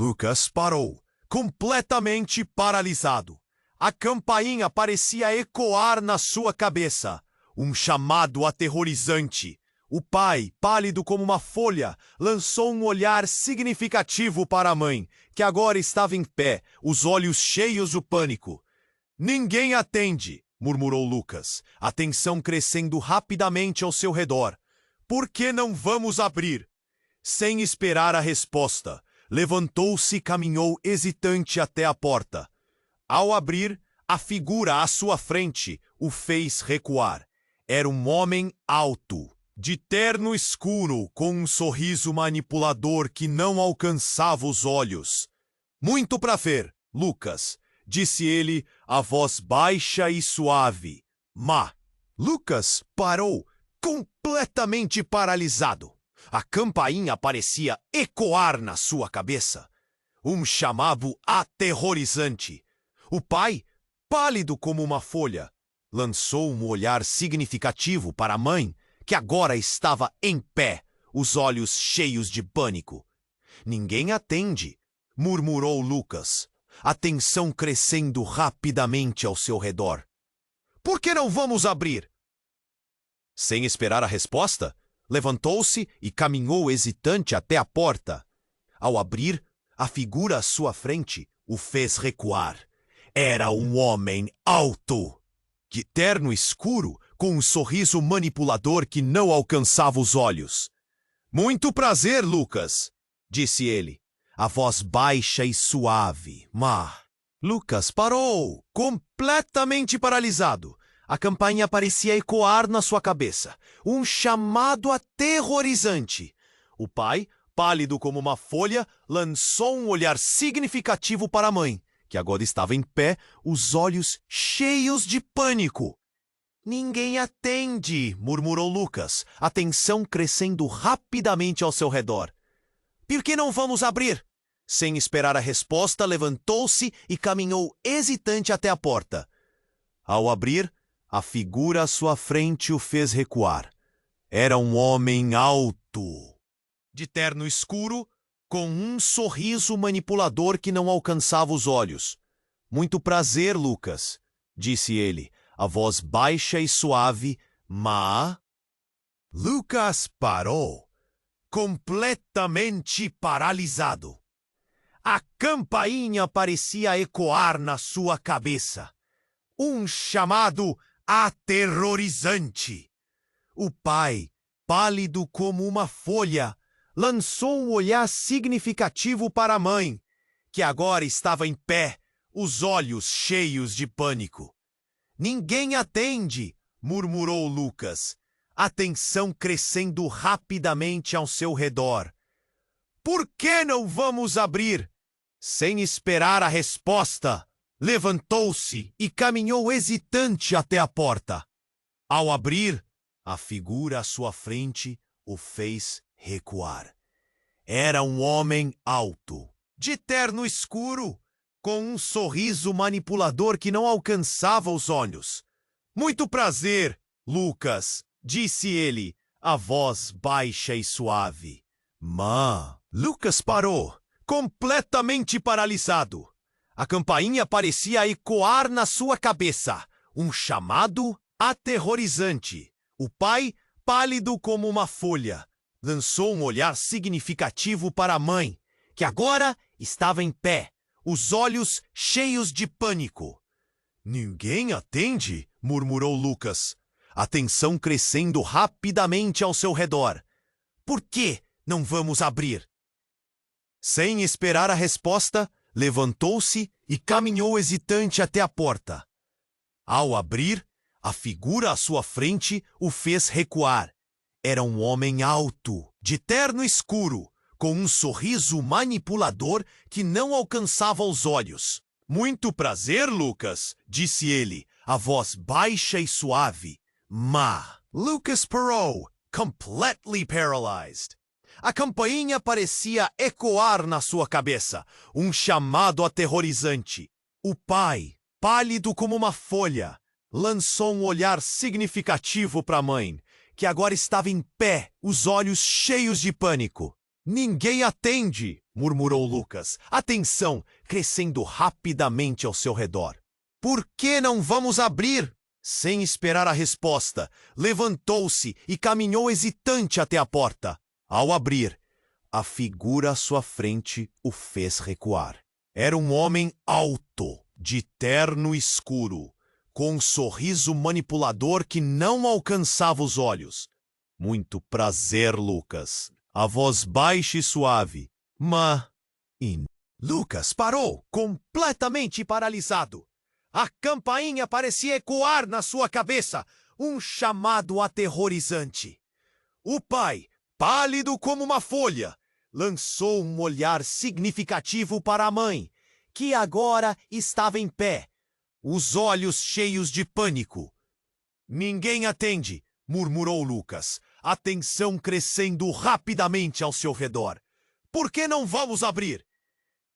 Lucas parou, completamente paralisado. A campainha parecia ecoar na sua cabeça. Um chamado aterrorizante. O pai, pálido como uma folha, lançou um olhar significativo para a mãe, que agora estava em pé, os olhos cheios de pânico. Ninguém atende, murmurou Lucas, a tensão crescendo rapidamente ao seu redor. Por que não vamos abrir? Sem esperar a resposta, levantou-se e caminhou hesitante até a porta. Ao abrir, a figura à sua frente o fez recuar. Era um homem alto, de terno escuro, com um sorriso manipulador que não alcançava os olhos. Muito prazer, Lucas, disse ele, a voz baixa e suave. Lucas parou, completamente paralisado. A campainha parecia ecoar na sua cabeça. Um chamado aterrorizante. O pai, pálido como uma folha, lançou um olhar significativo para a mãe, que agora estava em pé, os olhos cheios de pânico. Ninguém atende, murmurou Lucas, a tensão crescendo rapidamente ao seu redor. Por que não vamos abrir? Sem esperar a resposta, levantou-se e caminhou hesitante até a porta. Ao abrir, a figura à sua frente o fez recuar. Era um homem alto, de terno escuro, com um sorriso manipulador que não alcançava os olhos. Muito prazer, Lucas, disse ele, a voz baixa e suave. Lucas parou, completamente paralisado. A campainha parecia ecoar na sua cabeça. Um chamado aterrorizante. O pai, pálido como uma folha, lançou um olhar significativo para a mãe, que agora estava em pé, os olhos cheios de pânico. Ninguém atende, murmurou Lucas, a tensão crescendo rapidamente ao seu redor. Por que não vamos abrir? Sem esperar a resposta, levantou-se e caminhou hesitante até a porta. Ao abrir, a figura à sua frente o fez recuar. Era um homem alto, de terno escuro, com um sorriso manipulador que não alcançava os olhos. Muito prazer, Lucas, disse ele, a voz baixa e suave, Lucas parou, completamente paralisado. A campainha parecia ecoar na sua cabeça. Um chamado aterrorizante. O pai, pálido como uma folha, lançou um olhar significativo para a mãe, que agora estava em pé, os olhos cheios de pânico. Ninguém atende, murmurou Lucas, a tensão crescendo rapidamente ao seu redor. Por que não vamos abrir? Sem esperar a resposta, levantou-se e caminhou hesitante até a porta. Ao abrir, a figura à sua frente o fez recuar. Era um homem alto, de terno escuro, com um sorriso manipulador que não alcançava os olhos. Muito prazer, Lucas, disse ele, a voz baixa e suave. Lucas parou, completamente paralisado. A campainha parecia ecoar na sua cabeça. Um chamado aterrorizante. O pai, pálido como uma folha, lançou um olhar significativo para a mãe, que agora estava em pé, os olhos cheios de pânico. Ninguém atende, murmurou Lucas, a tensão crescendo rapidamente ao seu redor. Por que não vamos abrir? Sem esperar a resposta, levantou-se e caminhou hesitante até a porta. Ao abrir, a figura à sua frente o fez recuar. Era um homem alto, de terno escuro, com um sorriso manipulador que não alcançava os olhos. Muito prazer, Lucas, disse ele, a voz baixa e suave. Lucas parou, completely paralyzed. A campainha parecia ecoar na sua cabeça, um chamado aterrorizante. O pai, pálido como uma folha, lançou um olhar significativo para a mãe, que agora estava em pé, os olhos cheios de pânico. Ninguém atende, murmurou Lucas, a tensão crescendo rapidamente ao seu redor. Por que não vamos abrir? Sem esperar a resposta, levantou-se e caminhou hesitante até a porta. Ao abrir, a figura à sua frente o fez recuar. Era um homem alto, de terno escuro, com um sorriso manipulador que não alcançava os olhos. Muito prazer, Lucas. A voz baixa e suave. Lucas parou, completamente paralisado. A campainha parecia ecoar na sua cabeça, um chamado aterrorizante. O pai, pálido como uma folha, lançou um olhar significativo para a mãe, que agora estava em pé, os olhos cheios de pânico. Ninguém atende, murmurou Lucas, a tensão crescendo rapidamente ao seu redor. Por que não vamos abrir?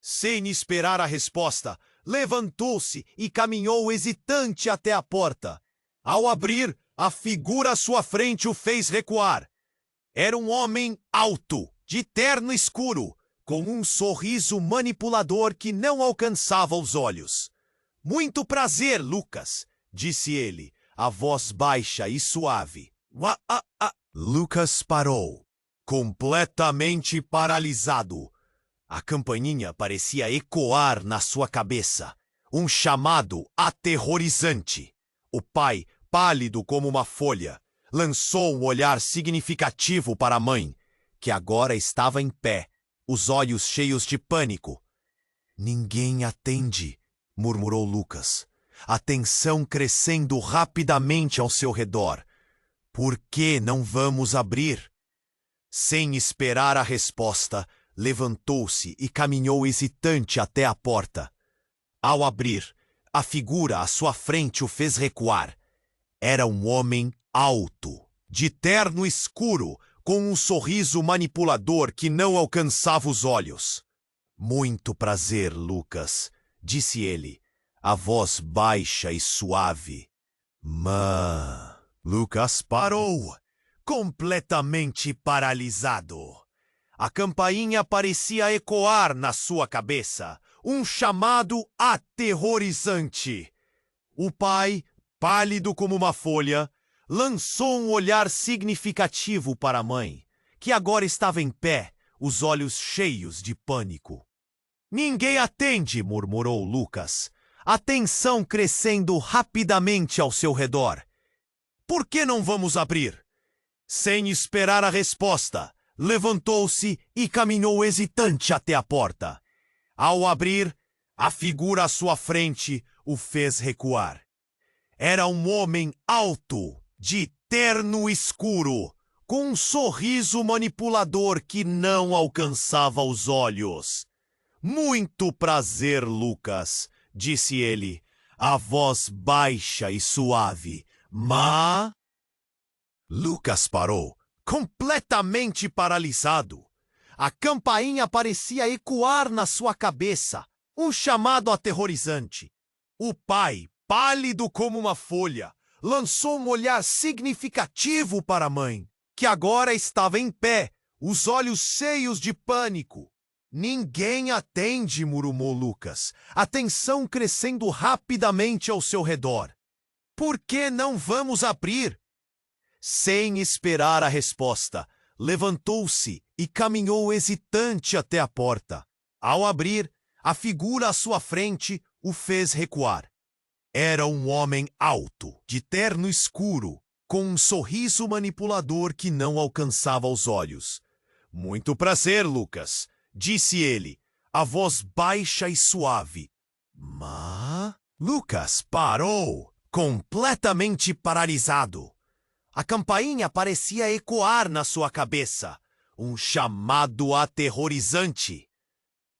Sem esperar a resposta, levantou-se e caminhou hesitante até a porta. Ao abrir, a figura à sua frente o fez recuar. Era um homem alto, de terno escuro, com um sorriso manipulador que não alcançava os olhos. Muito prazer, Lucas, disse ele, a voz baixa e suave. Lucas parou, completamente paralisado. A campainha parecia ecoar na sua cabeça, um chamado aterrorizante. O pai, pálido como uma folha, lançou um olhar significativo para a mãe, que agora estava em pé, os olhos cheios de pânico. Ninguém atende, murmurou Lucas, a tensão crescendo rapidamente ao seu redor. Por que não vamos abrir? Sem esperar a resposta, levantou-se e caminhou hesitante até a porta. Ao abrir, a figura à sua frente o fez recuar. Era um homem alto, de terno escuro, com um sorriso manipulador que não alcançava os olhos. Muito prazer, Lucas, disse ele, a voz baixa e suave. Lucas parou, completamente paralisado. A campainha parecia ecoar na sua cabeça, um chamado aterrorizante. O pai, pálido como uma folha, lançou um olhar significativo para a mãe, que agora estava em pé, os olhos cheios de pânico. Ninguém atende, murmurou Lucas, a tensão crescendo rapidamente ao seu redor. Por que não vamos abrir? Sem esperar a resposta, levantou-se e caminhou hesitante até a porta. Ao abrir, a figura à sua frente o fez recuar. Era um homem alto, de terno escuro, com um sorriso manipulador que não alcançava os olhos. Muito prazer, Lucas, disse ele, a voz baixa e suave. Lucas parou, completamente paralisado. A campainha parecia ecoar na sua cabeça, um chamado aterrorizante. O pai, pálido como uma folha, lançou um olhar significativo para a mãe, que agora estava em pé, os olhos cheios de pânico. Ninguém atende, murmurou Lucas, a tensão crescendo rapidamente ao seu redor. Por que não vamos abrir? Sem esperar a resposta, levantou-se e caminhou hesitante até a porta. Ao abrir, a figura à sua frente o fez recuar. Era um homem alto, de terno escuro, com um sorriso manipulador que não alcançava os olhos. Muito prazer, Lucas, disse ele, a voz baixa e suave. Lucas parou, completamente paralisado. A campainha parecia ecoar na sua cabeça, um chamado aterrorizante.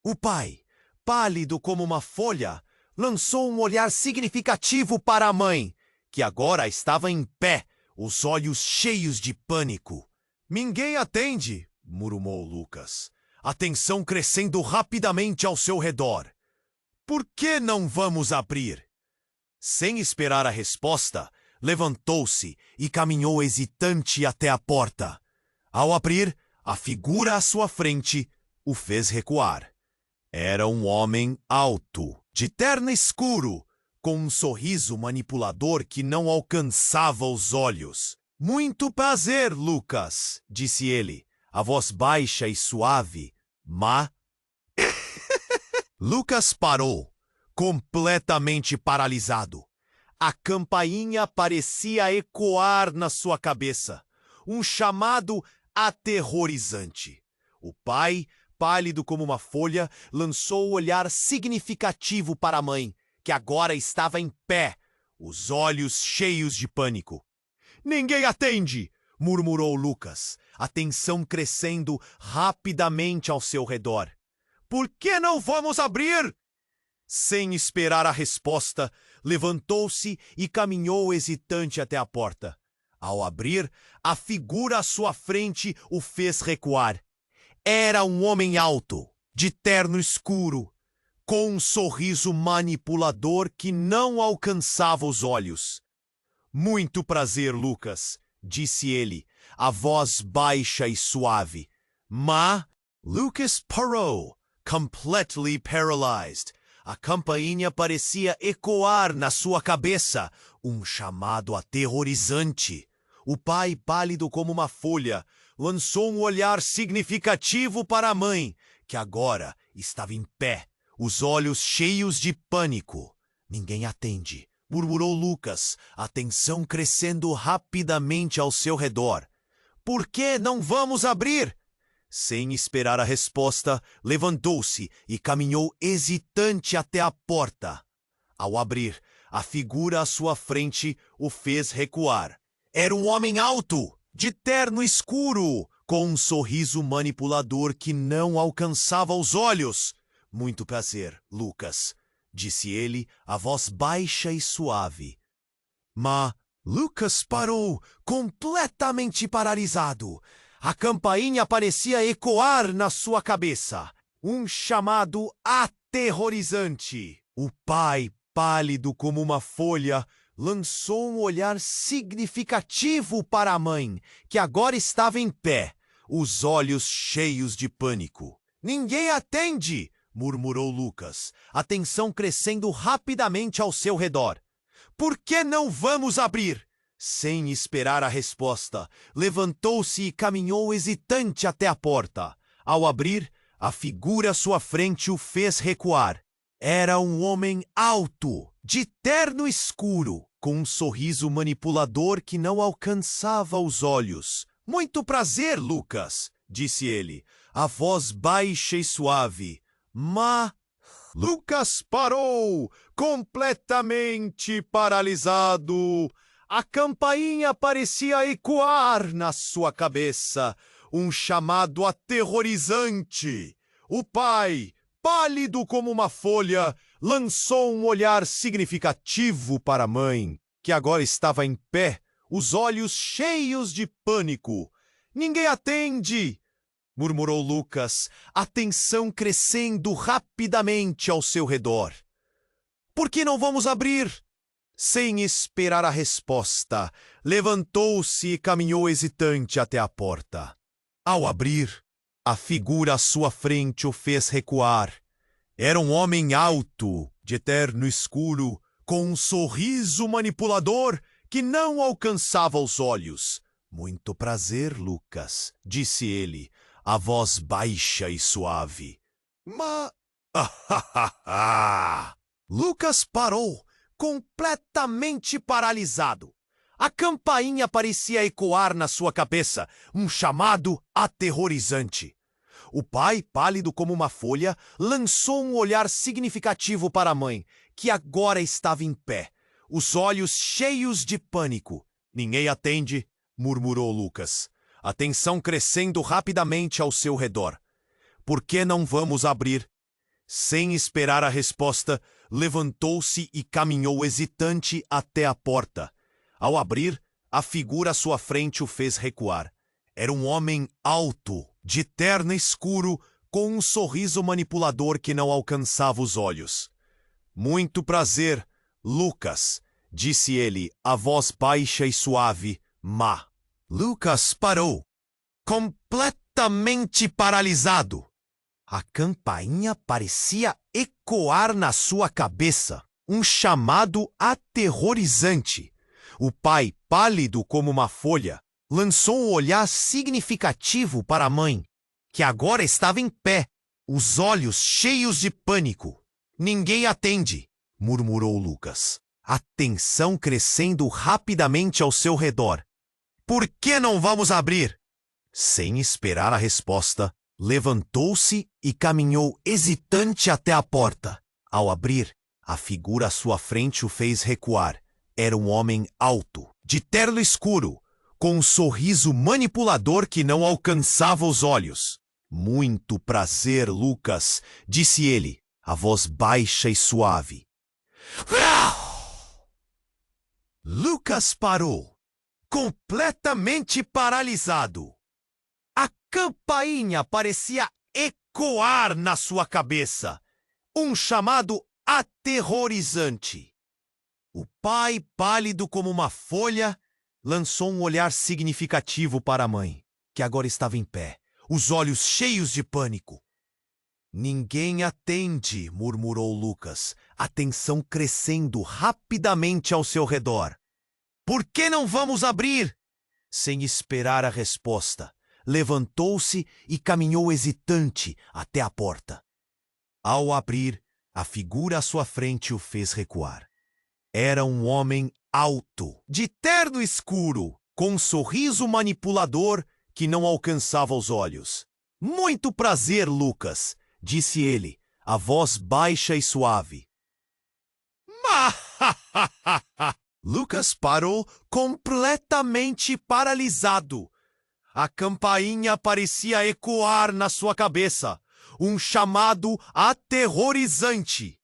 O pai, pálido como uma folha, lançou um olhar significativo para a mãe, que agora estava em pé, os olhos cheios de pânico. Ninguém atende, murmurou Lucas, a tensão crescendo rapidamente ao seu redor. Por que não vamos abrir? Sem esperar a resposta, levantou-se e caminhou hesitante até a porta. Ao abrir, A figura à sua frente o fez recuar. Era um homem alto, de terno escuro, com um sorriso manipulador que não alcançava os olhos. Muito prazer, Lucas, disse ele, a voz baixa e suave, mas... Lucas parou, completamente paralisado. A campainha parecia ecoar na sua cabeça, um chamado aterrorizante. O pai, pálido como uma folha, lançou um olhar significativo para a mãe, que agora estava em pé, os olhos cheios de pânico. Ninguém atende, murmurou Lucas, a tensão crescendo rapidamente ao seu redor. Por que não vamos abrir? Sem esperar a resposta, levantou-se e caminhou hesitante até a porta. Ao abrir, a figura à sua frente o fez recuar. Era um homem alto, de terno escuro, com um sorriso manipulador que não alcançava os olhos. Muito prazer, Lucas, disse ele, a voz baixa e suave. Mas Lucas parou, completely paralyzed. A campainha parecia ecoar na sua cabeça, um chamado aterrorizante. O pai, pálido como uma folha, lançou um olhar significativo para a mãe, que agora estava em pé, os olhos cheios de pânico. Ninguém atende, murmurou Lucas, a tensão crescendo rapidamente ao seu redor. Por que não vamos abrir? Sem esperar a resposta, levantou-se e caminhou hesitante até a porta. Ao abrir, a figura à sua frente o fez recuar. Era um homem alto, de terno escuro, com um sorriso manipulador que não alcançava os olhos. Muito prazer, Lucas, disse ele, a voz baixa e suave. Mas Lucas parou, completamente paralisado. A campainha parecia ecoar na sua cabeça. Um chamado aterrorizante. O pai, pálido como uma folha, lançou um olhar significativo para a mãe, que agora estava em pé, os olhos cheios de pânico. Ninguém atende, murmurou Lucas, a tensão crescendo rapidamente ao seu redor. Por que não vamos abrir? Sem esperar a resposta, levantou-se e caminhou hesitante até a porta. Ao abrir, a figura à sua frente o fez recuar. Era um homem alto, de terno escuro, com um sorriso manipulador que não alcançava os olhos. Muito prazer, Lucas, disse ele, a voz baixa e suave. Mas Lucas parou, completamente paralisado. A campainha parecia ecoar na sua cabeça, um chamado aterrorizante. O pai, pálido como uma folha, lançou um olhar significativo para a mãe, que agora estava em pé, os olhos cheios de pânico. Ninguém atende, murmurou Lucas, a tensão crescendo rapidamente ao seu redor. Por que não vamos abrir? Sem esperar a resposta, levantou-se e caminhou hesitante até a porta. Ao abrir, a figura à sua frente o fez recuar. Era um homem alto, de terno escuro, com um sorriso manipulador que não alcançava os olhos. Muito prazer, Lucas, disse ele, a voz baixa e suave. Mas... Lucas parou, completamente paralisado. A campainha parecia ecoar na sua cabeça, um chamado aterrorizante. O pai, pálido como uma folha, lançou um olhar significativo para a mãe, que agora estava em pé, os olhos cheios de pânico. Ninguém atende, murmurou Lucas, a tensão crescendo rapidamente ao seu redor. Por que não vamos abrir? Sem esperar a resposta, levantou-se e caminhou hesitante até a porta. Ao abrir, a figura à sua frente o fez recuar. Era um homem alto, de terno escuro, com um sorriso manipulador que não alcançava os olhos. Muito prazer, Lucas, disse ele, a voz baixa e suave, mas Lucas parou, completamente completamente paralisado. A campainha parecia ecoar na sua cabeça, um chamado aterrorizante. O pai, pálido como uma folha, lançou um olhar significativo para a mãe, que agora estava em pé, os olhos cheios de pânico. Ninguém atende, murmurou Lucas, a tensão crescendo rapidamente ao seu redor. Por que não vamos abrir? Sem esperar a resposta, levantou-se e caminhou hesitante até a porta. Ao abrir, a figura à sua frente o fez recuar. Era um homem alto, de terno escuro, com um sorriso manipulador que não alcançava os olhos. Muito prazer, Lucas, disse ele, a voz baixa e suave. Lucas parou, completamente paralisado. A campainha parecia ecoar na sua cabeça, um chamado aterrorizante. O pai, pálido como uma folha, lançou um olhar significativo para a mãe, que agora estava em pé, os olhos cheios de pânico. Ninguém atende, murmurou Lucas, a tensão crescendo rapidamente ao seu redor. Por que não vamos abrir? Sem esperar a resposta, levantou-se e caminhou hesitante até a porta. Ao abrir, a figura à sua frente o fez recuar. Era um homem alto, de terno escuro, com um sorriso manipulador que não alcançava os olhos. Muito prazer, Lucas, disse ele, a voz baixa e suave. Lucas parou completamente paralisado. A campainha parecia ecoar na sua cabeça, um chamado aterrorizante.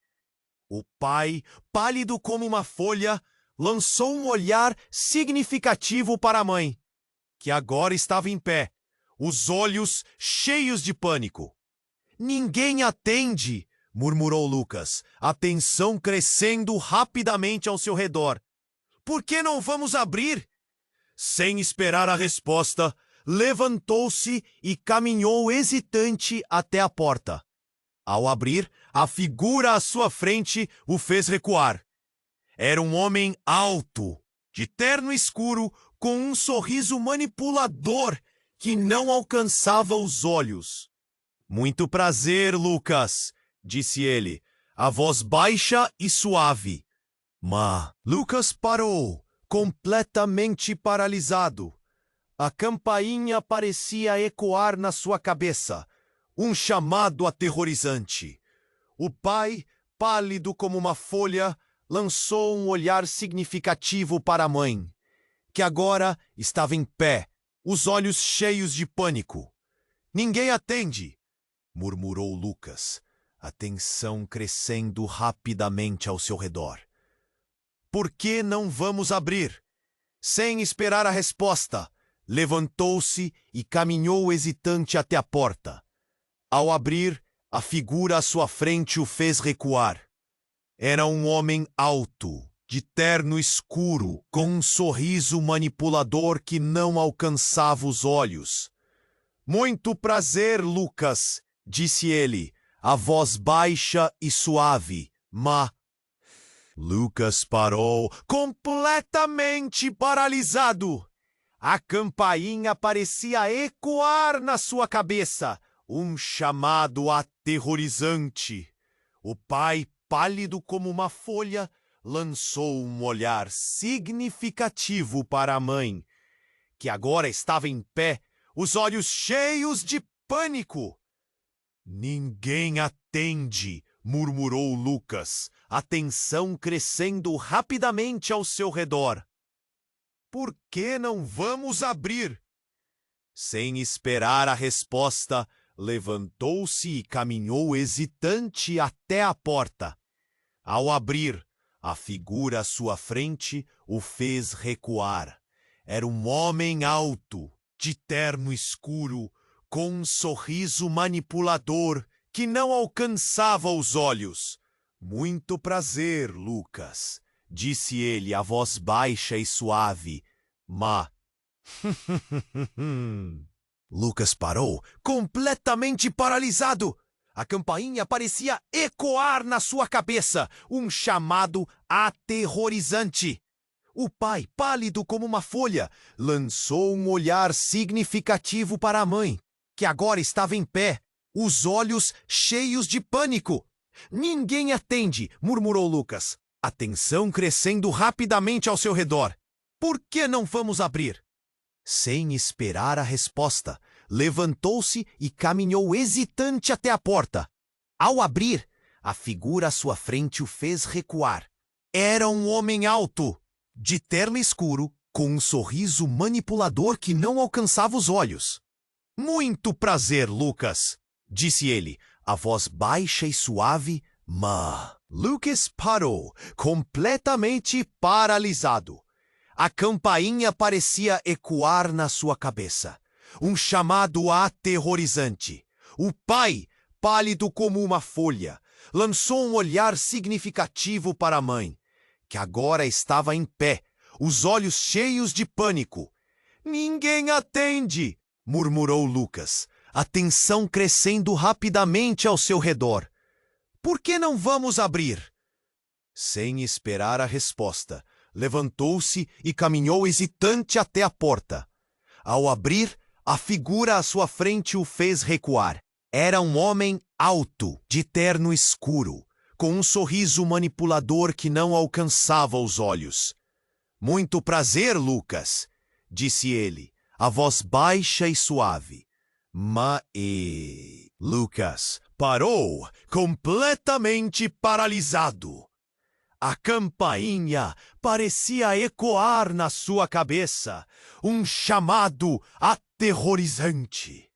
O pai, pálido como uma folha, lançou um olhar significativo para a mãe, que agora estava em pé, os olhos cheios de pânico. Ninguém atende, murmurou Lucas, a tensão crescendo rapidamente ao seu redor. Por que não vamos abrir? Sem esperar a resposta, levantou-se e caminhou hesitante até a porta. Ao abrir, a figura à sua frente o fez recuar. Era um homem alto, de terno escuro, com um sorriso manipulador que não alcançava os olhos. Muito prazer, Lucas, disse ele, a voz baixa e suave. Mas Lucas parou, completamente paralisado. A campainha parecia ecoar na sua cabeça, um chamado aterrorizante. O pai, pálido como uma folha, lançou um olhar significativo para a mãe, que agora estava em pé, os olhos cheios de pânico. Ninguém atende, murmurou Lucas, a tensão crescendo rapidamente ao seu redor. Por que não vamos abrir? Sem esperar a resposta, levantou-se e caminhou hesitante até a porta. Ao abrir, a figura à sua frente o fez recuar. Era um homem alto, de terno escuro, com um sorriso manipulador que não alcançava os olhos. Muito prazer, Lucas, disse ele, a voz baixa e suave, mas Lucas parou, completamente paralisado. A campainha parecia ecoar na sua cabeça, um chamado aterrorizante. O pai, pálido como uma folha, lançou um olhar significativo para a mãe, que agora estava em pé, os olhos cheios de pânico. Ninguém atende, murmurou Lucas, a tensão crescendo rapidamente ao seu redor. Por que não vamos abrir? Sem esperar a resposta, levantou-se e caminhou hesitante até a porta. Ao abrir, a figura à sua frente o fez recuar. Era um homem alto, de terno escuro, com um sorriso manipulador que não alcançava os olhos. Muito prazer, Lucas, disse ele, a voz baixa e suave, mas Lucas parou, completamente paralisado. A campainha parecia ecoar na sua cabeça, um chamado aterrorizante. O pai, pálido como uma folha, lançou um olhar significativo para a mãe, que agora estava em pé, os olhos cheios de pânico. Ninguém atende, murmurou Lucas, a tensão crescendo rapidamente ao seu redor. Por que não vamos abrir? Sem esperar a resposta, levantou-se e caminhou hesitante até a porta. Ao abrir, a figura à sua frente o fez recuar. Era um homem alto, de terno escuro, com um sorriso manipulador que não alcançava os olhos. Muito prazer, Lucas, disse ele, a voz baixa e suave, mas... Lucas parou, completamente paralisado. A campainha parecia ecoar na sua cabeça. Um chamado aterrorizante. O pai, pálido como uma folha, lançou um olhar significativo para a mãe, que agora estava em pé, os olhos cheios de pânico. Ninguém atende, murmurou Lucas, a tensão crescendo rapidamente ao seu redor. Por que não vamos abrir? Sem esperar a resposta, levantou-se e caminhou hesitante até a porta. Ao abrir, a figura à sua frente o fez recuar. Era um homem alto, de terno escuro, com um sorriso manipulador que não alcançava os olhos. Muito prazer, Lucas, disse ele, a voz baixa e suave. Lucas parou, completamente paralisado. A campainha parecia ecoar na sua cabeça, um chamado aterrorizante.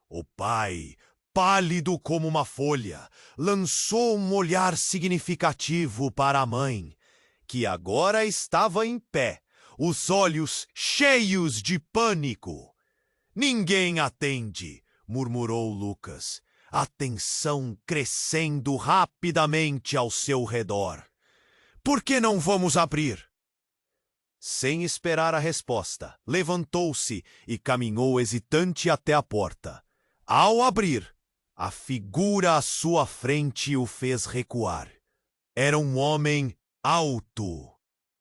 O pai, pálido como uma folha, lançou um olhar significativo para a mãe, que agora estava em pé, os olhos cheios de pânico. Ninguém atende, murmurou Lucas, a tensão crescendo rapidamente ao seu redor. Por que não vamos abrir? Sem esperar a resposta, levantou-se e caminhou hesitante até a porta. Ao abrir, a figura à sua frente o fez recuar. Era um homem alto,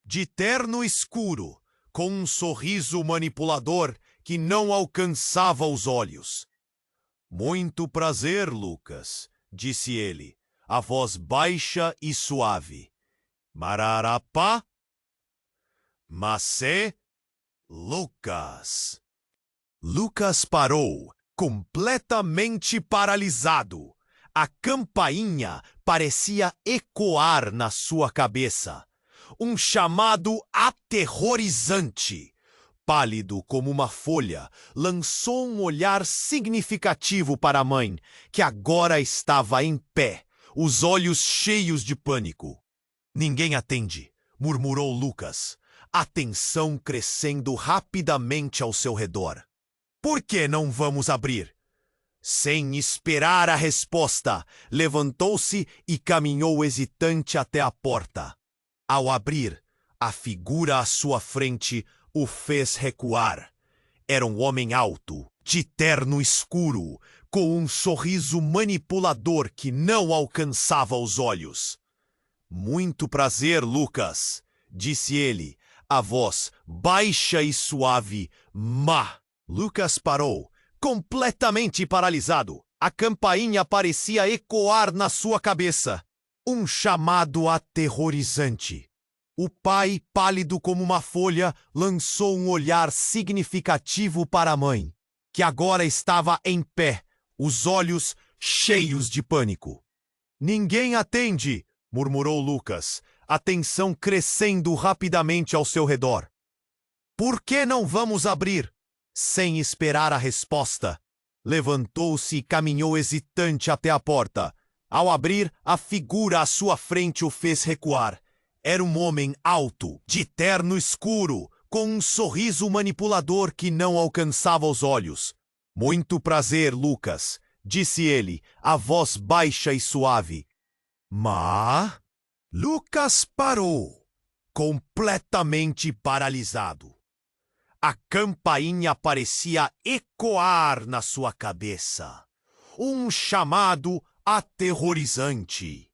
de terno escuro, com um sorriso manipulador que não alcançava os olhos. Muito prazer, Lucas, disse ele, a voz baixa e suave. Mararapá, Macê, Lucas. Lucas parou, completamente paralisado. A campainha parecia ecoar na sua cabeça. Um chamado aterrorizante. Pálido como uma folha, lançou um olhar significativo para a mãe, que agora estava em pé, os olhos cheios de pânico. Ninguém atende, murmurou Lucas, a tensão crescendo rapidamente ao seu redor. Por que não vamos abrir? Sem esperar a resposta, levantou-se e caminhou hesitante até a porta. Ao abrir, a figura à sua frente o fez recuar. Era um homem alto, de terno escuro, com um sorriso manipulador que não alcançava os olhos. Muito prazer, Lucas, disse ele, a voz baixa e suave, Lucas parou, completamente paralisado. A campainha parecia ecoar na sua cabeça. Um chamado aterrorizante. O pai, pálido como uma folha, lançou um olhar significativo para a mãe, que agora estava em pé, os olhos cheios de pânico. Ninguém atende, murmurou Lucas, a tensão crescendo rapidamente ao seu redor. Por que não vamos abrir? Sem esperar a resposta, levantou-se e caminhou hesitante até a porta. Ao abrir, a figura à sua frente o fez recuar. Era um homem alto, de terno escuro, com um sorriso manipulador que não alcançava os olhos. Muito prazer, Lucas, disse ele, a voz baixa e suave. Lucas parou, completamente paralisado. A campainha parecia ecoar na sua cabeça. Um chamado aterrorizante.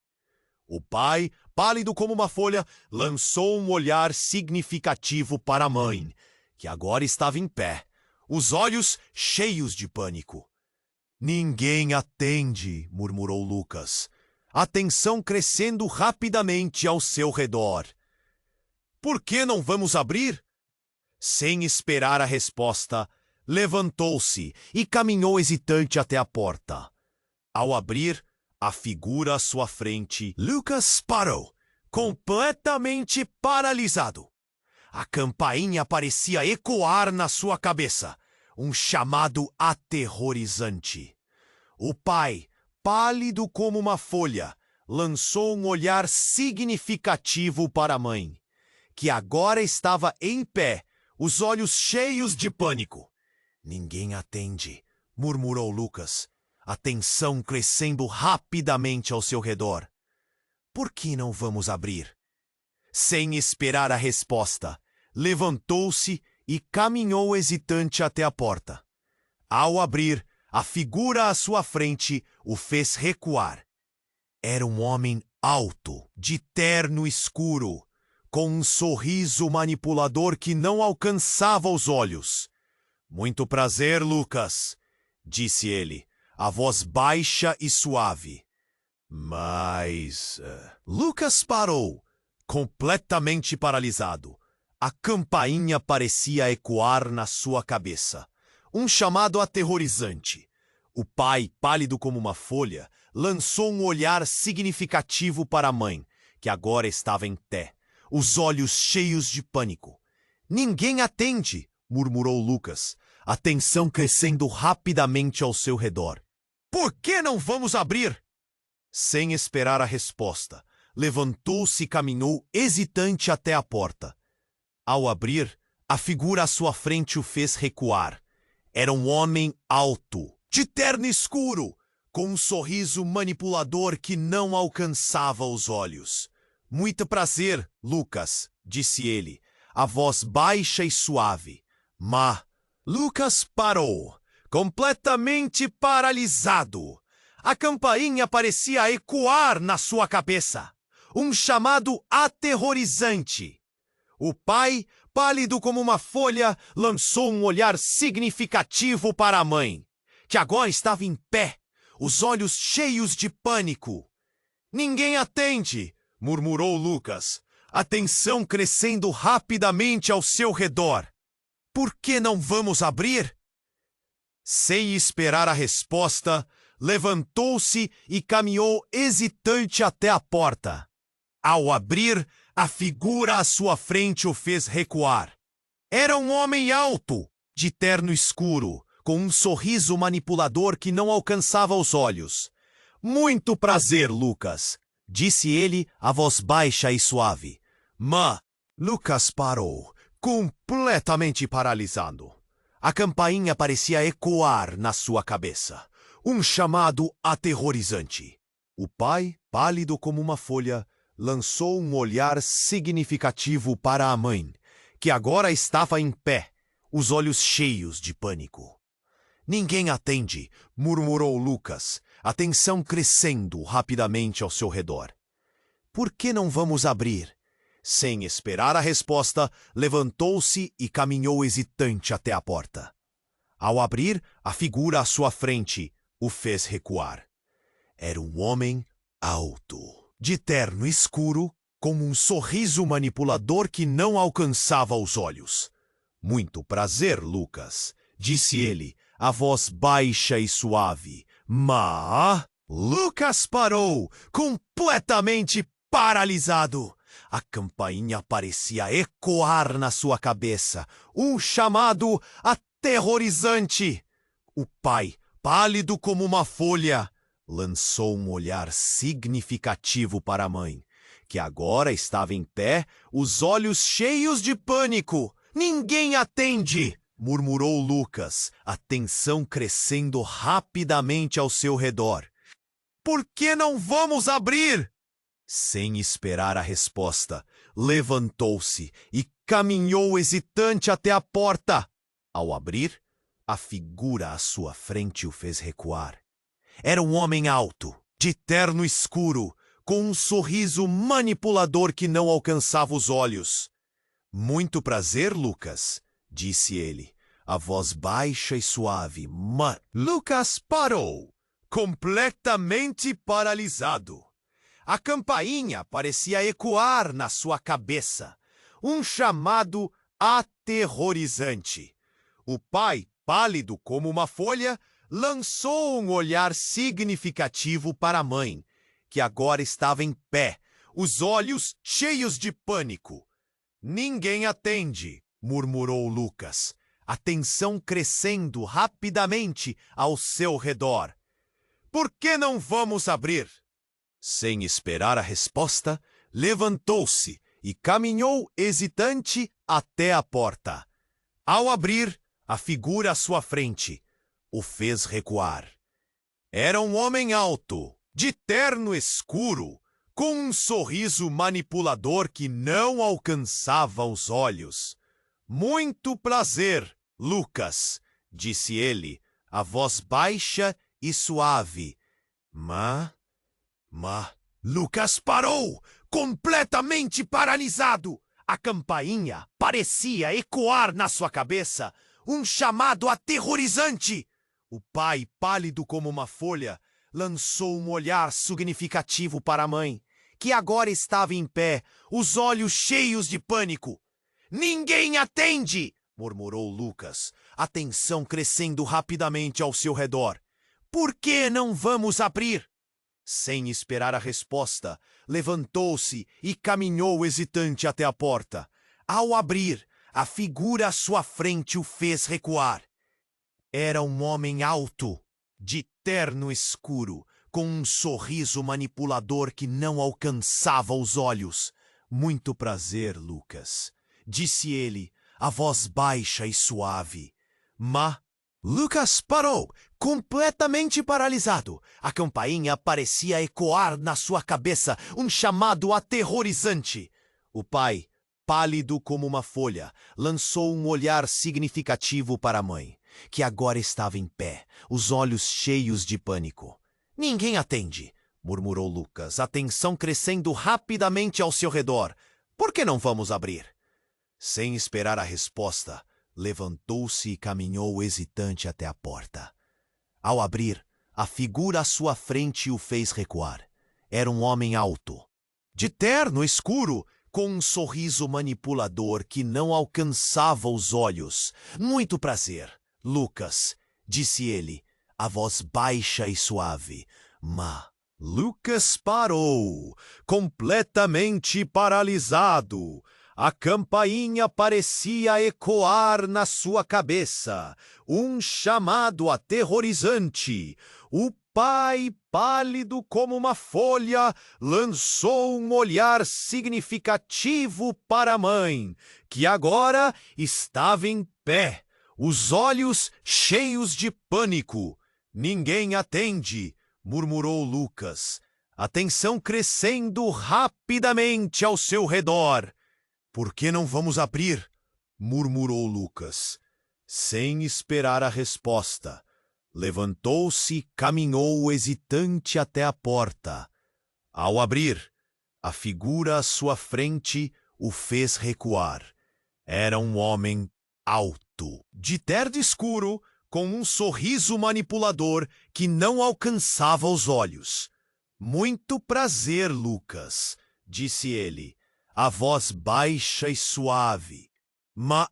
O pai, pálido como uma folha, lançou um olhar significativo para a mãe, que agora estava em pé, os olhos cheios de pânico. Ninguém atende, murmurou Lucas, a tensão crescendo rapidamente ao seu redor. Por que não vamos abrir? Sem esperar a resposta, levantou-se e caminhou hesitante até a porta. Ao abrir, a figura à sua frente, Lucas parou, completamente paralisado. A campainha parecia ecoar na sua cabeça, um chamado aterrorizante. O pai, pálido como uma folha, lançou um olhar significativo para a mãe, que agora estava em pé, os olhos cheios de pânico. Ninguém atende, murmurou Lucas, a tensão crescendo rapidamente ao seu redor. Por que não vamos abrir? Sem esperar a resposta, levantou-se e caminhou hesitante até a porta. Ao abrir, a figura à sua frente o fez recuar. Era um homem alto, de terno escuro, com um sorriso manipulador que não alcançava os olhos. Muito prazer, Lucas, disse ele, a voz baixa e suave. Mas... Lucas parou, completamente paralisado. A campainha parecia ecoar na sua cabeça. Um chamado aterrorizante. O pai, pálido como uma folha, lançou um olhar significativo para a mãe, que agora estava em pé, os olhos cheios de pânico. Ninguém atende, murmurou Lucas, a tensão crescendo rapidamente ao seu redor. Por que não vamos abrir? Sem esperar a resposta, levantou-se e caminhou hesitante até a porta. Ao abrir, a figura à sua frente o fez recuar. Era um homem alto, de terno escuro, com um sorriso manipulador que não alcançava os olhos. Muito prazer, Lucas, disse ele, a voz baixa e suave. Lucas parou, completamente paralisado. A campainha parecia ecoar na sua cabeça. Um chamado aterrorizante. O pai, pálido como uma folha, lançou um olhar significativo para a mãe, que agora estava em pé, os olhos cheios de pânico. Ninguém atende, murmurou Lucas, a tensão crescendo rapidamente ao seu redor. Por que não vamos abrir? Sem esperar a resposta, levantou-se e caminhou hesitante até a porta. Ao abrir, a figura à sua frente o fez recuar. Era um homem alto, de terno escuro, com um sorriso manipulador que não alcançava os olhos. Muito prazer, Lucas, disse ele, a voz baixa e suave. Lucas parou, completamente paralisado. A campainha parecia ecoar na sua cabeça. Um chamado aterrorizante. O pai, pálido como uma folha, lançou um olhar significativo para a mãe, que agora estava em pé, os olhos cheios de pânico. Ninguém atende, murmurou Lucas, a tensão crescendo rapidamente ao seu redor. Por que não vamos abrir? Sem esperar a resposta, levantou-se e caminhou hesitante até a porta. Ao abrir, a figura à sua frente o fez recuar. Era um homem alto, de terno escuro, com um sorriso manipulador que não alcançava os olhos. Muito prazer, Lucas, disse ele, a voz baixa e suave. Lucas parou, completamente paralisado. A campainha parecia ecoar na sua cabeça, um chamado aterrorizante. O pai, pálido como uma folha, lançou um olhar significativo para a mãe, que agora estava em pé, os olhos cheios de pânico. Ninguém atende, murmurou Lucas, a tensão crescendo rapidamente ao seu redor. Por que não vamos abrir? Sem esperar a resposta, levantou-se e caminhou hesitante até a porta. Ao abrir, a figura à sua frente o fez recuar. Era um homem alto, de terno escuro, com um sorriso manipulador que não alcançava os olhos. Muito prazer, Lucas, disse ele, a voz baixa e suave, mas Lucas parou, completamente paralisado. A campainha parecia ecoar na sua cabeça, um chamado aterrorizante. O pai, pálido como uma folha, lançou um olhar significativo para a mãe, que agora estava em pé, os olhos cheios de pânico. Ninguém atende, murmurou Lucas, a tensão crescendo rapidamente ao seu redor. Por que não vamos abrir? Sem esperar a resposta, levantou-se e caminhou hesitante até a porta. Ao abrir, a figura à sua frente o fez recuar. Era um homem alto, de terno escuro, com um sorriso manipulador que não alcançava os olhos. Muito prazer, Lucas, disse ele, a voz baixa e suave. Mas Lucas parou, completamente paralisado. A campainha parecia ecoar na sua cabeça, um chamado aterrorizante. O pai, pálido como uma folha, lançou um olhar significativo para a mãe, que agora estava em pé, os olhos cheios de pânico. Ninguém atende, murmurou Lucas, a tensão crescendo rapidamente ao seu redor. Por que não vamos abrir? Sem esperar a resposta, levantou-se e caminhou hesitante até a porta. Ao abrir, a figura à sua frente o fez recuar. Era um homem alto, de terno escuro, com um sorriso manipulador que não alcançava os olhos. Muito prazer, Lucas, disse ele, a voz baixa e suave. Mas Lucas parou, completamente paralisado. A campainha parecia ecoar na sua cabeça, um chamado aterrorizante. O pai, pálido como uma folha, lançou um olhar significativo para a mãe, que agora estava em pé, os olhos cheios de pânico. Ninguém atende, murmurou Lucas, a tensão crescendo rapidamente ao seu redor. Por que não vamos abrir? Sem esperar a resposta, levantou-se e caminhou hesitante até a porta. Ao abrir, a figura à sua frente o fez recuar. Era um homem alto, de terno escuro, com um sorriso manipulador que não alcançava os olhos. Muito prazer, Lucas, disse ele, a voz baixa e suave. Mas Lucas parou, completamente paralisado. A campainha parecia ecoar na sua cabeça, um chamado aterrorizante. O pai, pálido como uma folha, lançou um olhar significativo para a mãe, que agora estava em pé, os olhos cheios de pânico. Ninguém atende, murmurou Lucas, a tensão crescendo rapidamente ao seu redor. Por que não vamos abrir? Murmurou Lucas, sem esperar a resposta. Levantou-se e caminhou hesitante até a porta. Ao abrir, a figura à sua frente o fez recuar. Era um homem alto, de terno escuro, com um sorriso manipulador que não alcançava os olhos. Muito prazer, Lucas, disse ele, a voz baixa e suave. Mas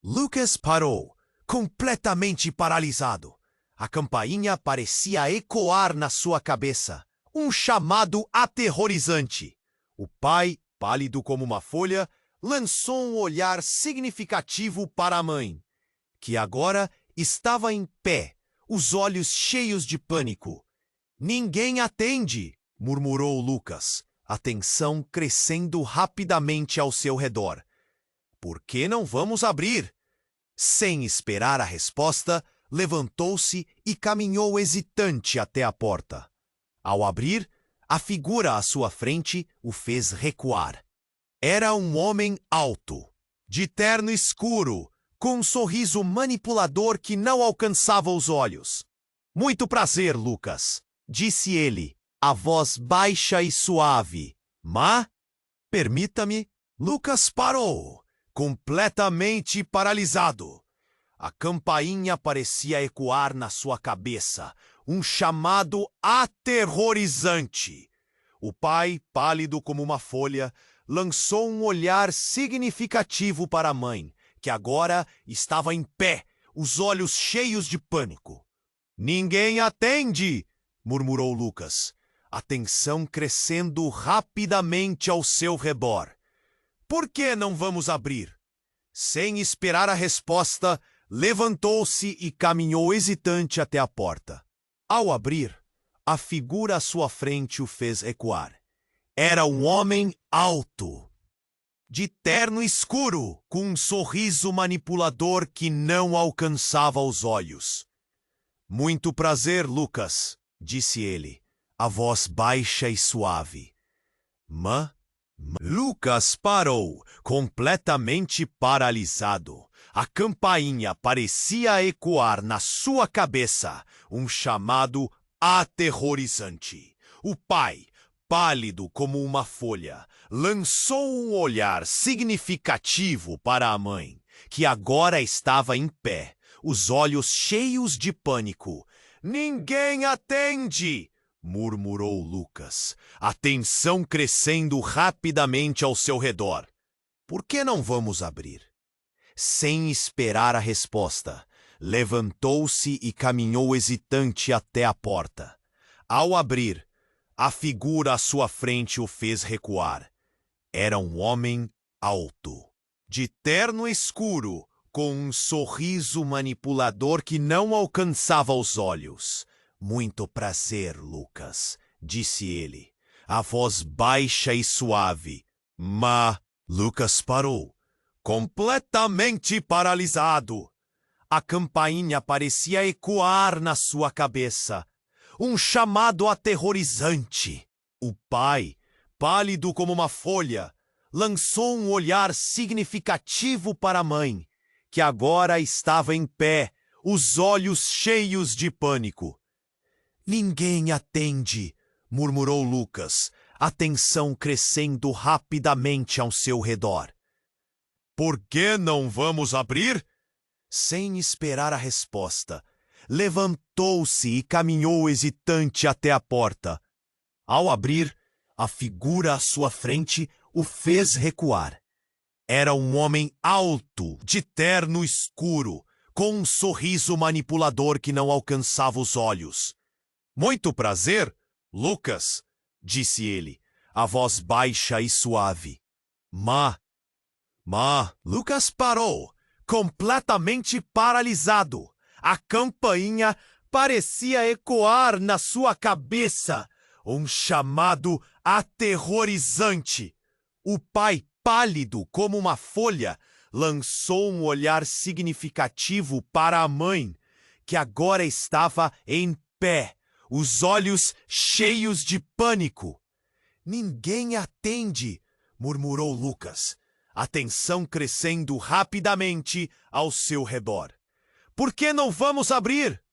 Lucas parou, completamente paralisado. A campainha parecia ecoar na sua cabeça, um chamado aterrorizante. O pai, pálido como uma folha, lançou um olhar significativo para a mãe, que agora estava em pé, os olhos cheios de pânico. Ninguém atende, murmurou Lucas, a tensão crescendo rapidamente ao seu redor. Por que não vamos abrir? Sem esperar a resposta, levantou-se e caminhou hesitante até a porta. Ao abrir, A figura à sua frente o fez recuar. Era um homem alto, de terno escuro, com um sorriso manipulador que não alcançava os olhos. Muito prazer, Lucas, disse ele, a voz baixa e suave. Permita-me. Lucas parou, completamente paralisado. A campainha parecia ecoar na sua cabeça, um chamado aterrorizante. O pai, pálido como uma folha, lançou um olhar significativo para a mãe, que agora estava em pé, os olhos cheios de pânico. Ninguém atende, murmurou Lucas, a tensão crescendo rapidamente ao seu redor. Por que não vamos abrir? Sem esperar a resposta, levantou-se e caminhou hesitante até a porta. Ao abrir, a figura à sua frente o fez recuar. Era um homem alto, de terno escuro, com um sorriso manipulador que não alcançava os olhos. Muito prazer, Lucas, disse ele, a voz baixa e suave. Lucas parou, completamente paralisado. A campainha parecia ecoar na sua cabeça, um chamado aterrorizante. O pai, pálido como uma folha, lançou um olhar significativo para a mãe, que agora estava em pé, os olhos cheios de pânico. Ninguém atende! Murmurou Lucas, a tensão crescendo rapidamente ao seu redor. Por que não vamos abrir? Sem esperar a resposta, levantou-se e caminhou hesitante até a porta. Ao abrir, a figura à sua frente o fez recuar. Era um homem alto, de terno escuro, com um sorriso manipulador que não alcançava os olhos. Muito prazer, Lucas, disse ele, a voz baixa e suave. Lucas parou, completamente paralisado. A campainha parecia ecoar na sua cabeça, um chamado aterrorizante. O pai, pálido como uma folha, lançou um olhar significativo para a mãe, que agora estava em pé, os olhos cheios de pânico. Ninguém atende, murmurou Lucas, a tensão crescendo rapidamente ao seu redor. Por que não vamos abrir? Sem esperar a resposta, levantou-se e caminhou hesitante até a porta. Ao abrir, a figura à sua frente o fez recuar. Era um homem alto, de terno escuro, com um sorriso manipulador que não alcançava os olhos. Muito prazer, Lucas, disse ele, a voz baixa e suave. Lucas parou, completamente paralisado. A campainha parecia ecoar na sua cabeça, um chamado aterrorizante. O pai, pálido como uma folha, lançou um olhar significativo para a mãe, que agora estava em pé, os olhos cheios de pânico. Ninguém atende, murmurou Lucas, a tensão crescendo rapidamente ao seu redor. Por que não vamos abrir?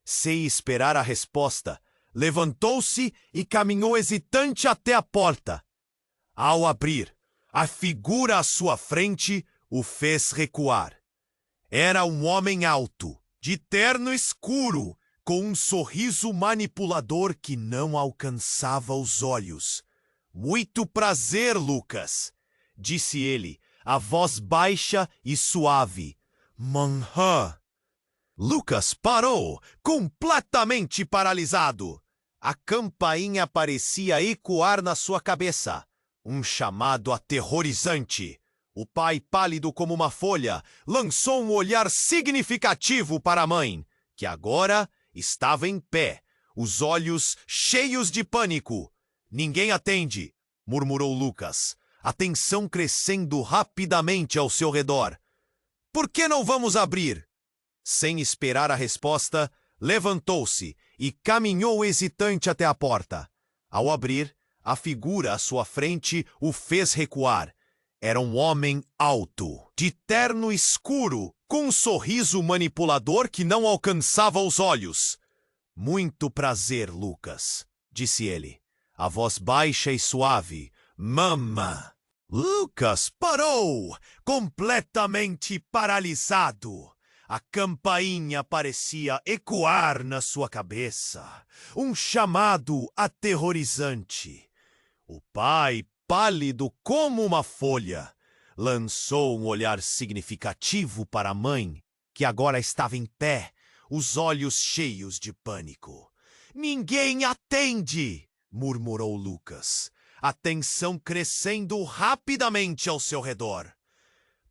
Sem esperar a resposta, levantou-se e caminhou hesitante até a porta. Ao abrir, a figura à sua frente o fez recuar. Era um homem alto, de terno escuro, com um sorriso manipulador que não alcançava os olhos. Muito prazer, Lucas, disse ele, a voz baixa e suave. Lucas parou, completamente paralisado. A campainha parecia ecoar na sua cabeça, um chamado aterrorizante. O pai, pálido como uma folha, lançou um olhar significativo para a mãe, que agora estava em pé, os olhos cheios de pânico. Ninguém atende, murmurou Lucas, a tensão crescendo rapidamente ao seu redor. Por que não vamos abrir? Sem esperar a resposta, levantou-se e caminhou hesitante até a porta. Ao abrir, a figura à sua frente o fez recuar. Era um homem alto, de terno escuro, com um sorriso manipulador que não alcançava os olhos. Muito prazer, Lucas, disse ele, a voz baixa e suave. Mama! Lucas parou, completamente paralisado. A campainha parecia ecoar na sua cabeça, um chamado aterrorizante. O pai, pálido como uma folha, lançou um olhar significativo para a mãe, que agora estava em pé, os olhos cheios de pânico. Ninguém atende, murmurou Lucas, a tensão crescendo rapidamente ao seu redor.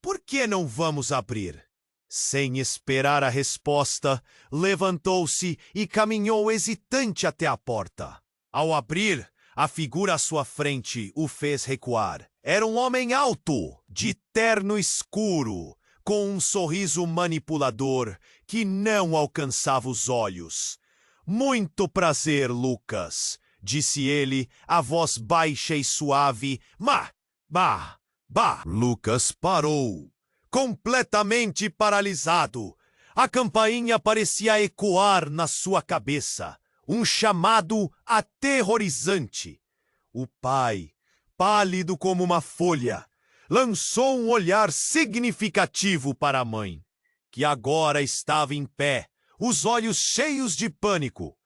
Por que não vamos abrir? Sem esperar a resposta, levantou-se e caminhou hesitante até a porta. Ao abrir, a figura à sua frente o fez recuar. Era um homem alto, de terno escuro, com um sorriso manipulador que não alcançava os olhos. Muito prazer, Lucas, disse ele, a voz baixa e suave. Bah! Lucas parou, completamente paralisado. A campainha parecia ecoar na sua cabeça, um chamado aterrorizante. O pai, pálido como uma folha, lançou um olhar significativo para a mãe, que agora estava em pé, os olhos cheios de pânico.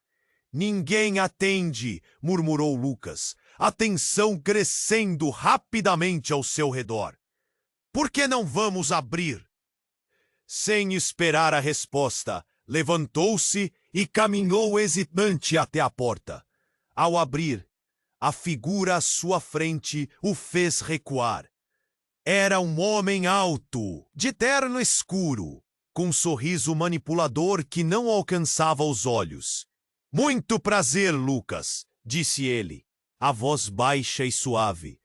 Ninguém atende, murmurou Lucas, a tensão crescendo rapidamente ao seu redor. Por que não vamos abrir? Sem esperar a resposta, levantou-se e caminhou hesitante até a porta. Ao abrir, a figura à sua frente o fez recuar. Era um homem alto, de terno escuro, com um sorriso manipulador que não alcançava os olhos. Muito prazer, Lucas, disse ele, a voz baixa e suave.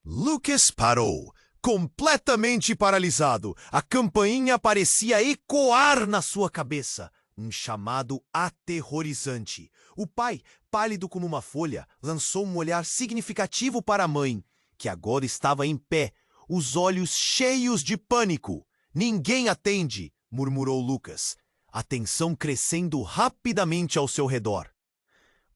Lucas parou, completamente paralisado. A campainha parecia ecoar na sua cabeça, um chamado aterrorizante. O pai, pálido como uma folha, lançou um olhar significativo para a mãe, que agora estava em pé, os olhos cheios de pânico. Ninguém atende, murmurou Lucas, a tensão crescendo rapidamente ao seu redor.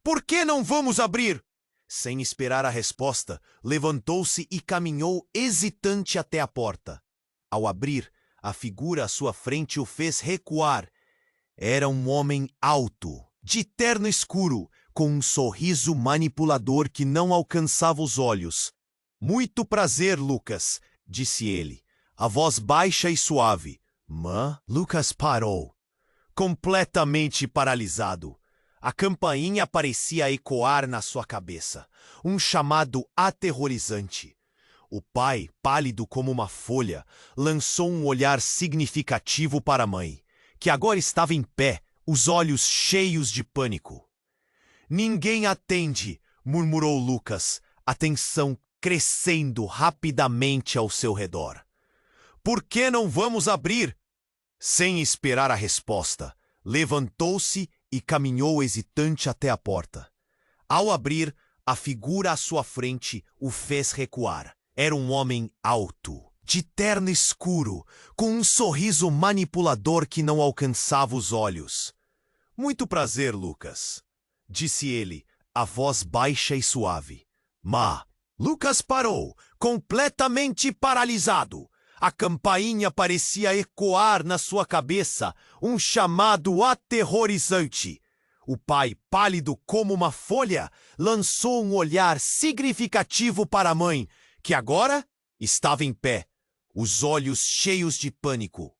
Por que não vamos abrir? Sem esperar a resposta, levantou-se e caminhou hesitante até a porta. Ao abrir, a figura à sua frente o fez recuar. Era um homem alto, de terno escuro, com um sorriso manipulador que não alcançava os olhos. Muito prazer, Lucas, disse ele, a voz baixa e suave. Lucas parou, completamente paralisado. A campainha parecia ecoar na sua cabeça, um chamado aterrorizante. O pai, pálido como uma folha, lançou um olhar significativo para a mãe, que agora estava em pé, os olhos cheios de pânico. Ninguém atende, murmurou Lucas, a tensão crescendo rapidamente ao seu redor. Por que não vamos abrir? Sem esperar a resposta, levantou-se e caminhou hesitante até a porta. Ao abrir, a figura à sua frente o fez recuar. Era um homem alto, de terno escuro, com um sorriso manipulador que não alcançava os olhos. Muito prazer, Lucas, disse ele, a voz baixa e suave. Lucas parou, completamente paralisado. A campainha parecia ecoar na sua cabeça, um chamado aterrorizante. O pai, pálido como uma folha, lançou um olhar significativo para a mãe, que agora estava em pé, os olhos cheios de pânico.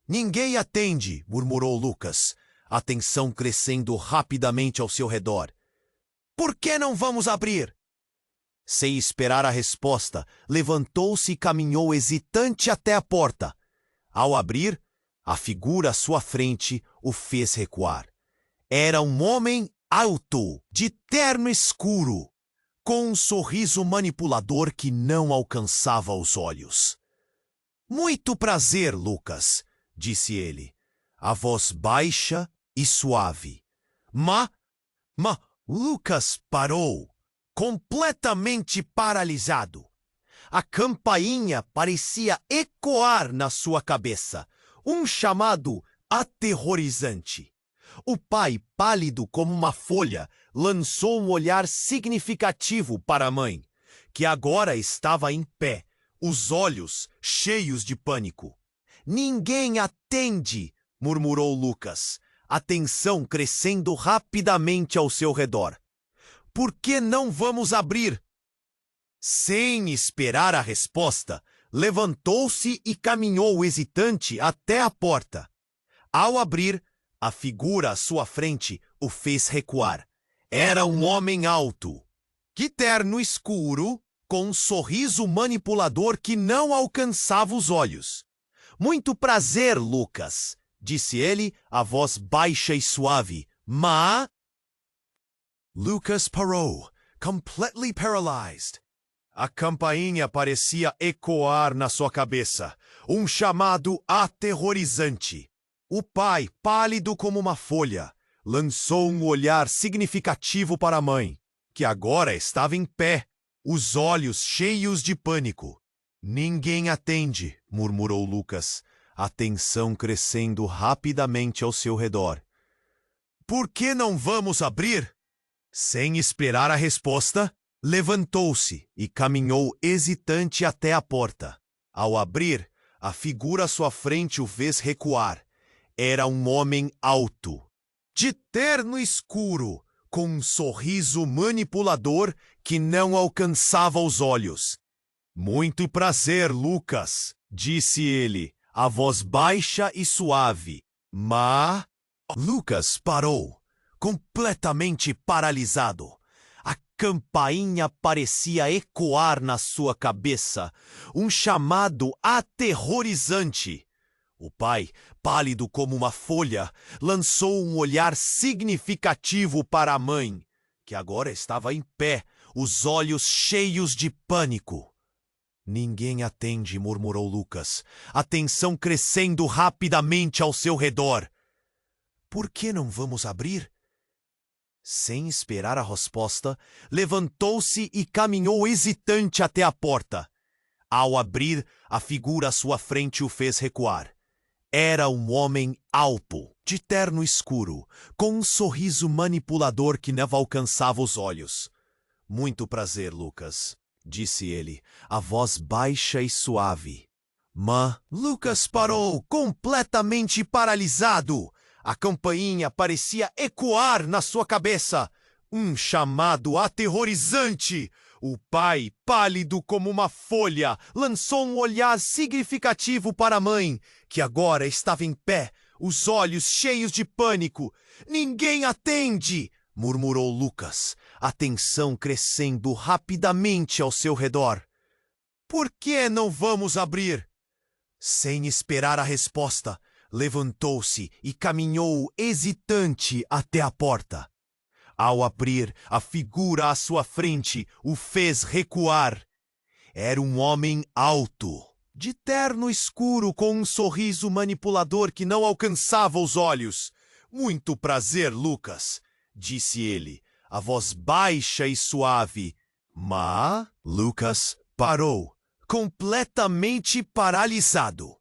Ninguém atende, murmurou Lucas, a tensão crescendo rapidamente ao seu redor. Por que não vamos abrir? Sem esperar a resposta, levantou-se e caminhou hesitante até a porta. Ao abrir, a figura à sua frente o fez recuar. Era um homem alto, de terno escuro, com um sorriso manipulador que não alcançava os olhos. Muito prazer, Lucas, disse ele, a voz baixa e suave. Lucas parou, completamente paralisado. A campainha parecia ecoar na sua cabeça, um chamado aterrorizante. O pai, pálido como uma folha, lançou um olhar significativo para a mãe, que agora estava em pé, os olhos cheios de pânico. Ninguém atende, murmurou Lucas, a tensão crescendo rapidamente ao seu redor. Por que não vamos abrir? Sem esperar a resposta, levantou-se e caminhou hesitante até a porta. Ao abrir, a figura à sua frente o fez recuar. Era um homem alto, de terno escuro, com um sorriso manipulador que não alcançava os olhos. Muito prazer, Lucas, disse ele, a voz baixa e suave, mas... Lucas parou, completely paralyzed. A campainha parecia ecoar na sua cabeça, um chamado aterrorizante. O pai, pálido como uma folha, lançou um olhar significativo para a mãe, que agora estava em pé, os olhos cheios de pânico. Ninguém atende, murmurou Lucas, a tensão crescendo rapidamente ao seu redor. Por que não vamos abrir? Sem esperar a resposta, levantou-se e caminhou hesitante até a porta. Ao abrir, a figura à sua frente o fez recuar. Era um homem alto, de terno escuro, com um sorriso manipulador que não alcançava os olhos. Muito prazer, Lucas, disse ele, a voz baixa e suave. Mas... Lucas parou, completamente paralisado. A campainha parecia ecoar na sua cabeça, um chamado aterrorizante. O pai, pálido como uma folha, lançou um olhar significativo para a mãe, que agora estava em pé, os olhos cheios de pânico. Ninguém atende, murmurou Lucas, a tensão crescendo rapidamente ao seu redor. Por que não vamos abrir? Sem esperar a resposta, levantou-se e caminhou hesitante até a porta. Ao abrir, a figura à sua frente o fez recuar. Era um homem alto, de terno escuro, com um sorriso manipulador que não alcançava os olhos. Muito prazer, Lucas, disse ele, a voz baixa e suave. Mas Lucas parou, completamente paralisado. A campainha parecia ecoar na sua cabeça. Um chamado aterrorizante. O pai, pálido como uma folha, lançou um olhar significativo para a mãe, que agora estava em pé, os olhos cheios de pânico. Ninguém atende, murmurou Lucas, a tensão crescendo rapidamente ao seu redor. Por que não vamos abrir? Sem esperar a resposta, levantou-se e caminhou hesitante até a porta. Ao abrir, a figura à sua frente o fez recuar. Era um homem alto, de terno escuro com um sorriso manipulador que não alcançava os olhos. Muito prazer, Lucas, disse ele, a voz baixa e suave. Mas Lucas parou, completamente paralisado.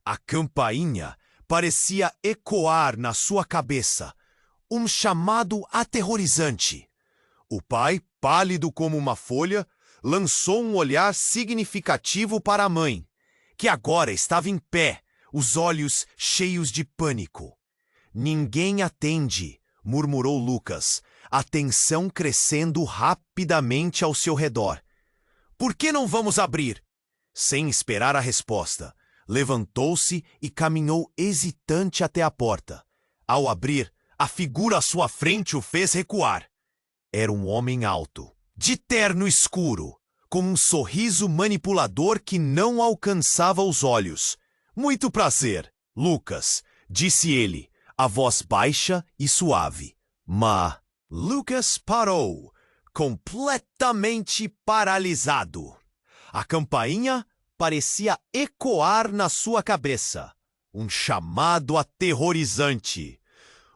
A campainha parecia ecoar na sua cabeça, um chamado aterrorizante. O pai, pálido como uma folha, lançou um olhar significativo para a mãe, que agora estava em pé, os olhos cheios de pânico. Ninguém atende, murmurou Lucas, a tensão crescendo rapidamente ao seu redor. Por que não vamos abrir? Sem esperar a resposta, levantou-se e caminhou hesitante até a porta. Ao abrir, a figura à sua frente o fez recuar. Era um homem alto, de terno escuro, com um sorriso manipulador que não alcançava os olhos. Muito prazer, Lucas, disse ele, a voz baixa e suave. Mas Lucas parou, completamente paralisado. A campainha parecia ecoar na sua cabeça, um chamado aterrorizante.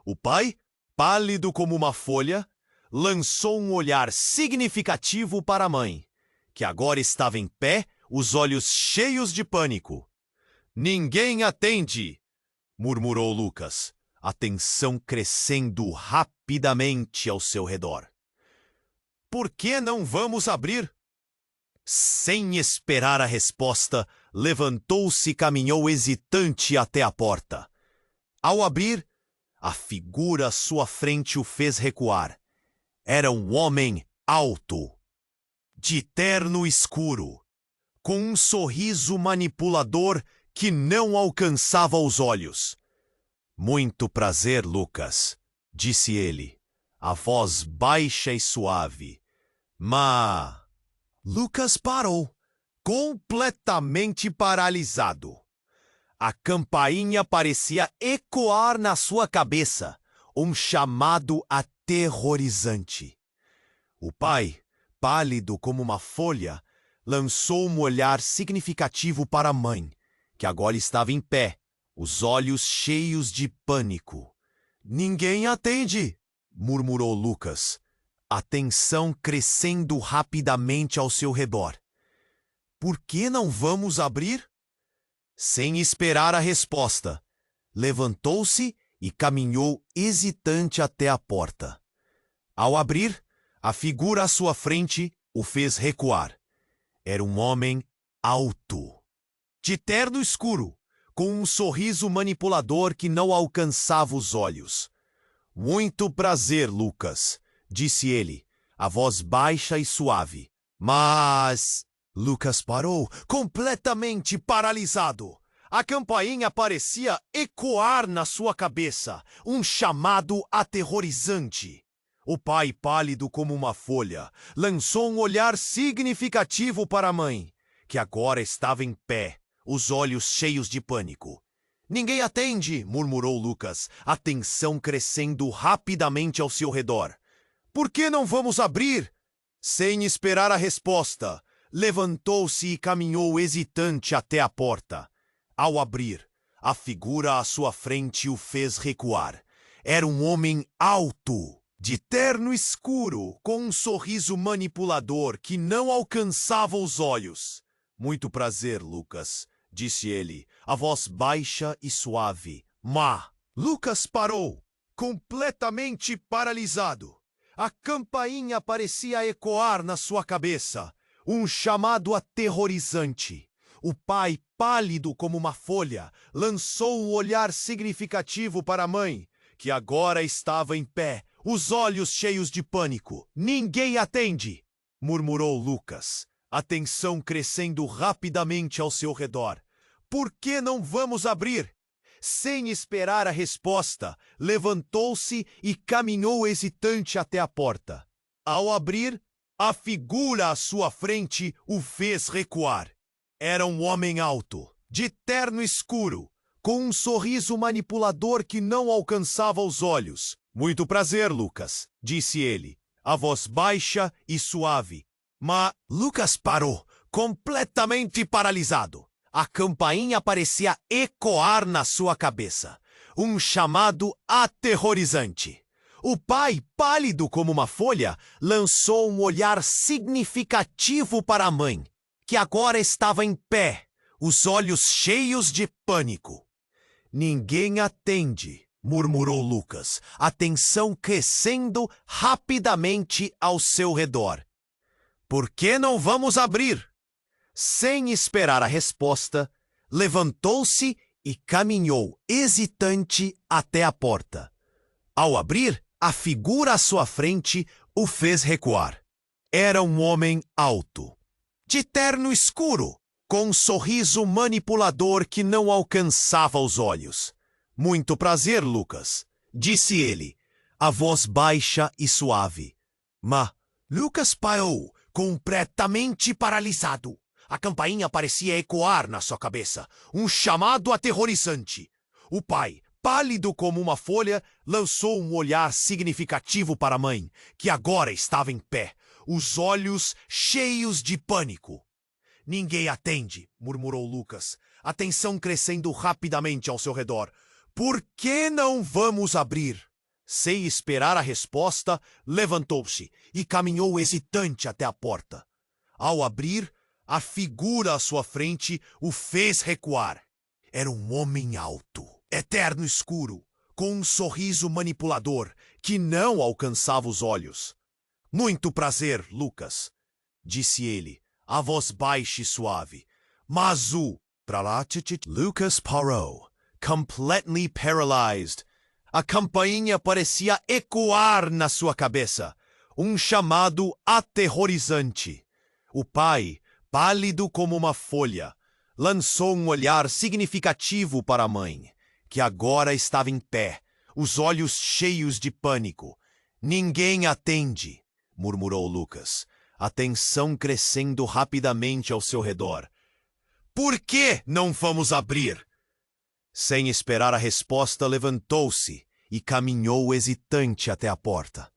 O pai, pálido como uma folha, lançou um olhar significativo para a mãe, que agora estava em pé, os olhos cheios de pânico. Ninguém atende, murmurou Lucas, a tensão crescendo rapidamente ao seu redor. Por que não vamos abrir? Sem esperar a resposta, levantou-se e caminhou hesitante até a porta. Ao abrir, a figura à sua frente o fez recuar. Era um homem alto, de terno escuro, com um sorriso manipulador que não alcançava os olhos. Muito prazer, Lucas, disse ele, a voz baixa e suave. Mas Lucas parou, completamente paralisado. A campainha parecia ecoar na sua cabeça, um chamado aterrorizante. O pai, pálido como uma folha, lançou um olhar significativo para a mãe, que agora estava em pé, os olhos cheios de pânico. Ninguém atende, murmurou Lucas, a tensão crescendo rapidamente ao seu redor. Por que não vamos abrir? Sem esperar a resposta, levantou-se e caminhou hesitante até a porta. Ao abrir, a figura à sua frente o fez recuar. Era um homem alto, de terno escuro, com um sorriso manipulador que não alcançava os olhos. Muito prazer, Lucas, disse ele, a voz baixa e suave. Mas Lucas parou, completamente paralisado. A campainha parecia ecoar na sua cabeça, um chamado aterrorizante. O pai, pálido como uma folha, lançou um olhar significativo para a mãe, que agora estava em pé, os olhos cheios de pânico. Ninguém atende, murmurou Lucas, a tensão crescendo rapidamente ao seu redor. Por que não vamos abrir? Sem esperar a resposta, levantou-se e caminhou hesitante até a porta. Ao abrir, a figura à sua frente o fez recuar. Era um homem alto, de terno escuro, com um sorriso manipulador que não alcançava os olhos. Muito prazer, Lucas, disse ele, a voz baixa e suave. Lucas parou, completamente paralisado. A campainha parecia ecoar na sua cabeça, um chamado aterrorizante. O pai, pálido como uma folha, lançou um olhar significativo para a mãe, que agora estava em pé, os olhos cheios de pânico. Ninguém atende, murmurou Lucas, a tensão crescendo rapidamente ao seu redor. Por que não vamos abrir? Sem esperar a resposta, levantou-se e caminhou hesitante até a porta. Ao abrir, a figura à sua frente o fez recuar. Era um homem alto, de terno escuro, com um sorriso manipulador que não alcançava os olhos. Muito prazer, Lucas, disse ele, a voz baixa e suave. Mas Lucas parou, completamente paralisado. A campainha parecia ecoar na sua cabeça, um chamado aterrorizante. O pai, pálido como uma folha, lançou um olhar significativo para a mãe, que agora estava em pé, os olhos cheios de pânico. Ninguém atende, murmurou Lucas, a tensão crescendo rapidamente ao seu redor. Por que não vamos abrir? Sem esperar a resposta, levantou-se e caminhou hesitante até a porta. Ao abrir, a figura à sua frente o fez recuar. Era um homem alto, de terno escuro, com um sorriso manipulador que não alcançava os olhos. Muito prazer, Lucas, disse ele, a voz baixa e suave. Mas Lucas parou, completamente paralisado. A campainha parecia ecoar na sua cabeça, um chamado aterrorizante. O pai, pálido como uma folha, lançou um olhar significativo para a mãe, que agora estava em pé, os olhos cheios de pânico. Ninguém atende, murmurou Lucas, a tensão crescendo rapidamente ao seu redor. Por que não vamos abrir? Sem esperar a resposta, levantou-se e caminhou hesitante até a porta. Ao abrir, a figura à sua frente o fez recuar. Era um homem alto, eterno escuro, com um sorriso manipulador que não alcançava os olhos. Muito prazer, Lucas, disse ele, a voz baixa e suave. Mas Lucas parou, completely paralyzed. A campainha parecia ecoar na sua cabeça, um chamado aterrorizante. O pai, pálido como uma folha, lançou um olhar significativo para a mãe, que agora estava em pé, os olhos cheios de pânico. Ninguém atende, murmurou Lucas, a tensão crescendo rapidamente ao seu redor. Por que não vamos abrir? Sem esperar a resposta, levantou-se e caminhou hesitante até a porta.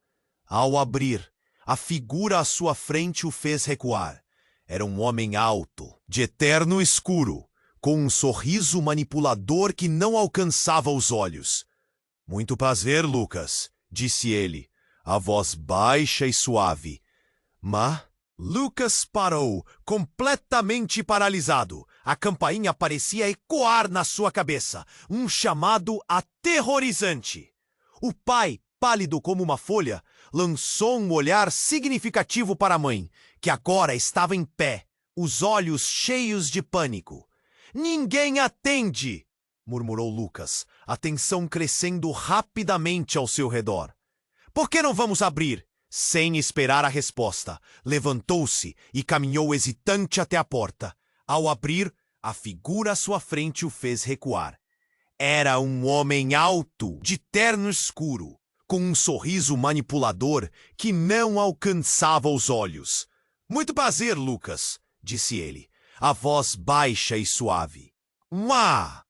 Ao abrir, a figura à sua frente o fez recuar. Era um homem alto, de eterno escuro, com um sorriso manipulador que não alcançava os olhos. Muito prazer, Lucas, disse ele, a voz baixa e suave. Mas Lucas parou, completamente paralisado. A campainha parecia ecoar na sua cabeça, um chamado aterrorizante. O pai, pálido como uma folha, lançou um olhar significativo para a mãe, que agora estava em pé, os olhos cheios de pânico. Ninguém atende, murmurou Lucas, a tensão crescendo rapidamente ao seu redor. Por que não vamos abrir? Sem esperar a resposta, levantou-se e caminhou hesitante até a porta. Ao abrir, a figura à sua frente o fez recuar. Era um homem alto, de terno escuro, com um sorriso manipulador que não alcançava os olhos. Muito prazer, Lucas, disse ele, a voz baixa e suave. Mas